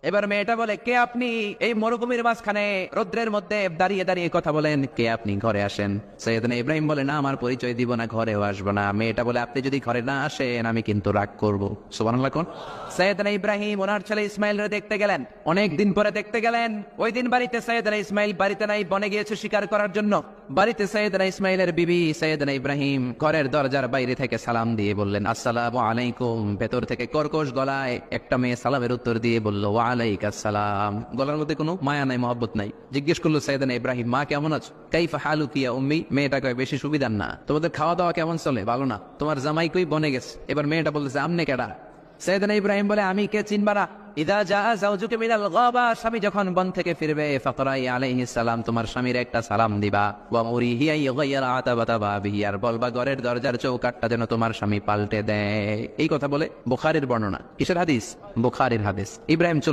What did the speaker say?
এবার মেয়েটা বলে, কে আপনি? এই মরুভূমির মাঝখানে রৌদ্রের মধ্যে দাঁড়িয়ে দাঁড়িয়ে কথা বলেন, কে আপনি? ঘরে আসেন। সৈয়দনা ইব্রাহিম বলে, না, আমার পরিচয় দিব না, ঘরেও আসবো না। মেয়েটা বলে, আপনি যদি ঘরে না আসেন আমি কিন্তু রাগ করবো। সুবহানাল্লাহ কোন। সৈয়দনা ইব্রাহিম ওনার ছেলে ইসমাইলরে দেখতে গেলেন, অনেক দিন পরে দেখতে গেলেন। ওই দিন বাড়িতে সৈয়দনা ইসমাইল বাড়িতে নাই, বনে গিয়েছে শিকার করার জন্য। বাড়িতে সৈয়দনা ইসমাইলের বিবি সৈয়দনা ইব্রাহিম ঘরের দরজার বাইরে থেকে সালাম দিয়ে বললেন, আসসালামু আলাইকুম। ভেতর থেকে কর্কশ গলায় একটা মেয়ে সালামের উত্তর দিয়ে বলল, ওয়ালাইকুম আসসালাম। গলার মধ্যে কোনো মায়া নাই, মহব্বত নাই। জিজ্ঞেস করলো সৈয়দনা ইব্রাহিম, মা কেমন আছো? কাইফা হালুকি ইয়া উম্মি। মেয়েটা কয়, বেশি সুবিধার না। তোমাদের খাওয়া দাওয়া কেমন চলে? ভালো না। তোমার জামাই কই? বনে গেছে। এবার মেয়েটা বলতেছে, আমনে কেডা? সৈয়দনা ইব্রাহিম বলে, আমি কে চিনবা না? ইদা জা যাওজুকা মিনাল গাবা, স্বামী যখন বন থেকে ফিরবে, ফাকরাই আলাইহিস সালাম, তোমার স্বামীর একটা সালাম দিবা। ওয়া মুরিহি ইয়াগাইরা আতাবাতা বাবিহি, আর বলবা ঘরের দরজার চৌকাটটা যেন তোমার স্বামী পাল্টে দেয়। এই কথা বলে বুখারীর বর্ণনা। কিসের হাদিস? বুখারীর হাদিস। ইব্রাহিম চলে